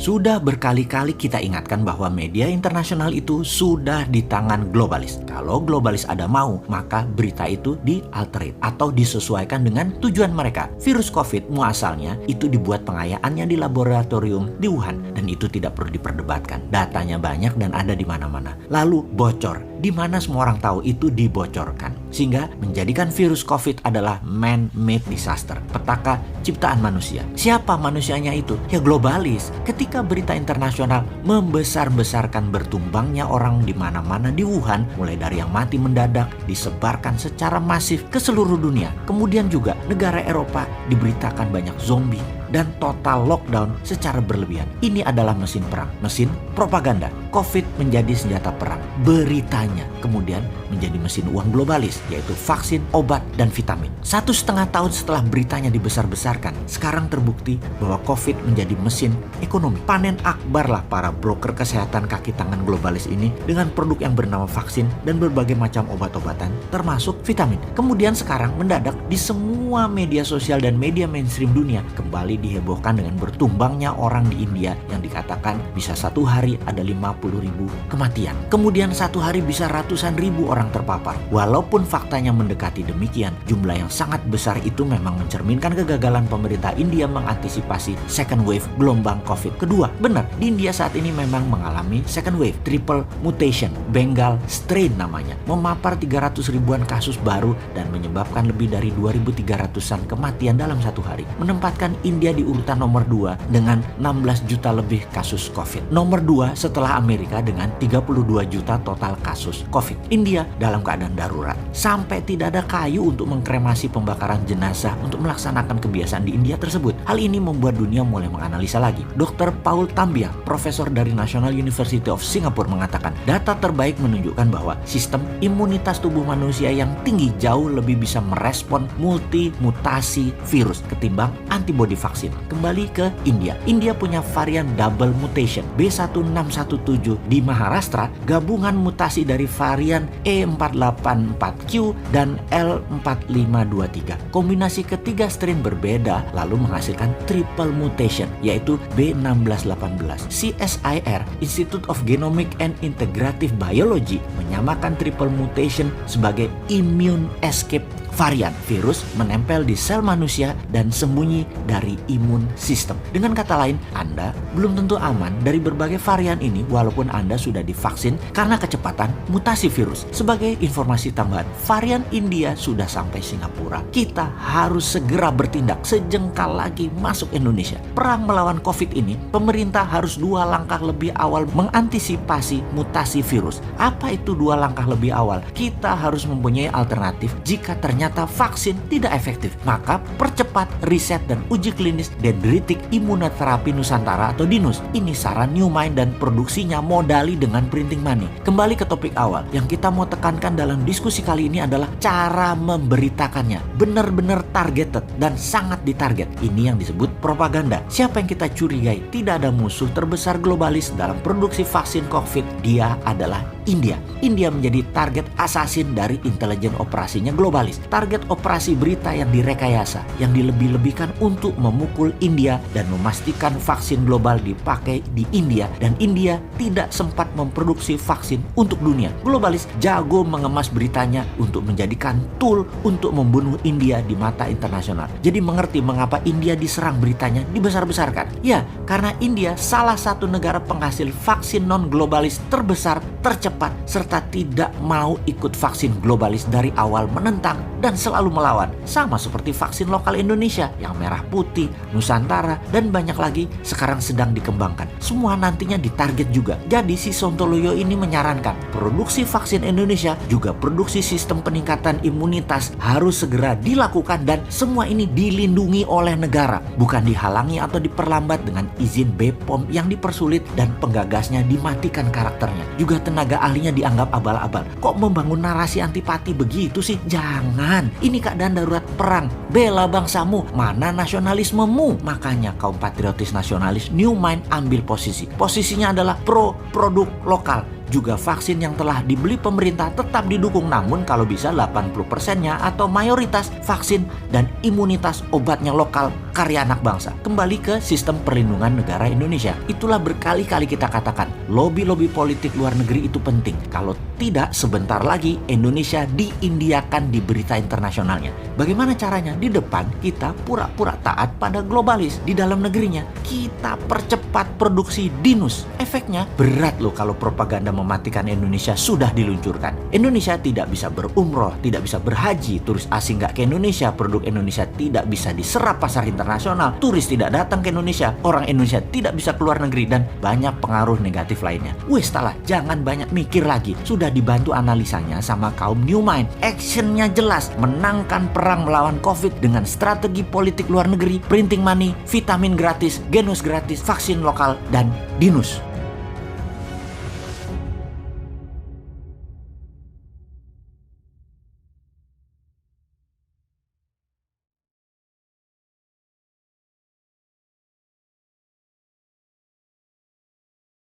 Sudah berkali-kali kita ingatkan bahwa media internasional itu sudah di tangan globalis. Kalau globalis ada mau, maka berita itu di-alterate atau disesuaikan dengan tujuan mereka. Virus COVID muasalnya itu dibuat pengayaannya di laboratorium di Wuhan, dan itu tidak perlu diperdebatkan. Datanya banyak dan ada di mana-mana. Lalu bocor, di mana semua orang tahu itu dibocorkan. Sehingga menjadikan virus COVID adalah man-made disaster, petaka ciptaan manusia. Siapa manusianya itu? Ya globalis. Ketika berita internasional membesar-besarkan bertumbangnya orang di mana-mana di Wuhan, mulai dari yang mati mendadak disebarkan secara masif ke seluruh dunia. Kemudian juga negara Eropa diberitakan banyak zombie dan total lockdown secara berlebihan. Ini adalah mesin perang, mesin propaganda. COVID menjadi senjata perang. Beritanya kemudian menjadi mesin uang globalis, yaitu vaksin, obat, dan vitamin. 1,5 tahun setelah beritanya dibesar-besarkan, sekarang terbukti bahwa COVID menjadi mesin ekonomi. Panen akbar lah para broker kesehatan kaki tangan globalis ini dengan produk yang bernama vaksin dan berbagai macam obat-obatan, termasuk vitamin. Kemudian sekarang mendadak di semua media sosial dan media mainstream dunia kembali dihebohkan dengan bertumbangnya orang di India yang dikatakan bisa satu hari ada 50.000 kematian. Kemudian satu hari bisa ratusan ribu orang terpapar. Walaupun faktanya mendekati demikian, jumlah yang sangat besar itu memang mencerminkan kegagalan pemerintah India mengantisipasi second wave gelombang COVID kedua. Benar, di India saat ini memang mengalami second wave, triple mutation, Bengal strain namanya, memapar 300 ribuan kasus baru dan menyebabkan lebih dari 2.300-an kematian dalam satu hari, menempatkan India di urutan nomor 2 dengan 16 juta lebih kasus COVID. Nomor 2 setelah Amerika dengan 32 juta total kasus COVID. India dalam keadaan darurat. Sampai tidak ada kayu untuk mengkremasi pembakaran jenazah untuk melaksanakan kebiasaan di India tersebut. Hal ini membuat dunia mulai menganalisa lagi. Dr. Paul Tambia, profesor dari National University of Singapore mengatakan, data terbaik menunjukkan bahwa sistem imunitas tubuh manusia yang tinggi jauh lebih bisa merespon multi-mutasi virus ketimbang antibodi vaksin. Kembali ke India. India punya varian double mutation B1617 di Maharashtra, gabungan mutasi dari varian E484Q dan L4523. Kombinasi ketiga strain berbeda lalu menghasilkan triple mutation, yaitu B1618. CSIR, Institute of Genomic and Integrative Biology, menyamakan triple mutation sebagai immune escape varian. Virus menempel di sel manusia dan sembunyi dari imun sistem. Dengan kata lain, Anda belum tentu aman dari berbagai varian ini walaupun Anda sudah divaksin karena kecepatan mutasi virus. Sebagai informasi tambahan, varian India sudah sampai Singapura. Kita harus segera bertindak sejengkal lagi masuk Indonesia. Perang melawan COVID ini, pemerintah harus 2 langkah lebih awal mengantisipasi mutasi virus. Apa itu 2 langkah lebih awal? Kita harus mempunyai alternatif jika ternyata vaksin tidak efektif. Maka percepat riset dan uji klinis dendritik imunoterapi Nusantara atau DINUS. Ini saran New Mind dan produksinya modali dengan printing money. Kembali ke topik awal, yang kita mau tekankan dalam diskusi kali ini adalah cara memberitakannya. Benar-benar targeted dan sangat ditarget. Ini yang disebut propaganda. Siapa yang kita curigai? Tidak ada musuh terbesar globalis dalam produksi vaksin COVID. Dia adalah India. India menjadi target assassin dari intelijen operasinya globalis. Target operasi berita yang direkayasa, yang dilebih-lebihkan untuk memukul India dan memastikan vaksin global dipakai di India, dan India tidak sempat memproduksi vaksin untuk dunia. Globalis jago mengemas beritanya untuk menjadikan tool untuk membunuh India di mata internasional. Jadi mengerti mengapa India diserang beritanya dibesar-besarkan. Ya, karena India salah satu negara penghasil vaksin non-globalis terbesar, tercepat, serta tidak mau ikut vaksin globalis dari awal, menentang dan selalu melawan. Sama seperti vaksin lokal Indonesia yang merah putih, Nusantara, dan banyak lagi sekarang sedang dikembangkan. Semua nantinya ditarget juga. Jadi si Sontoloyo ini menyarankan produksi vaksin Indonesia juga produksi sistem peningkatan imunitas harus segera dilakukan, dan semua ini dilindungi oleh negara, bukan dihalangi atau diperlambat dengan izin BPOM yang dipersulit dan penggagasnya dimatikan karakternya. Juga tenaga ahlinya dianggap abal-abal. Kok membangun narasi antipati begitu sih? Jangan. Ini keadaan darurat perang. Bela bangsamu. Mana nasionalismemu? Makanya kaum patriotis nasionalis New Mind ambil posisi. Posisinya adalah pro produk lokal. Juga vaksin yang telah dibeli pemerintah tetap didukung, namun kalau bisa 80%-nya atau mayoritas vaksin dan imunitas obatnya lokal prakarya anak bangsa. Kembali ke sistem perlindungan negara Indonesia. Itulah berkali-kali kita katakan, lobby-lobby politik luar negeri itu penting. Kalau tidak, sebentar lagi Indonesia diindiakan di berita internasionalnya. Bagaimana caranya? Di depan kita pura-pura taat pada globalis. Di dalam negerinya kita percepat produksi dinus. Efeknya berat loh kalau propaganda mematikan Indonesia sudah diluncurkan. Indonesia tidak bisa berumroh, tidak bisa berhaji, turis asing nggak ke Indonesia, produk Indonesia tidak bisa diserap pasar internasional, turis tidak datang ke Indonesia, orang Indonesia tidak bisa keluar negeri, dan banyak pengaruh negatif lainnya. Wes salah, jangan banyak mikir lagi. Sudah dibantu analisanya sama kaum New Mind. Actionnya jelas, menangkan perang melawan COVID dengan strategi politik luar negeri, printing money, vitamin gratis, genus gratis, vaksin lokal, dan dinus.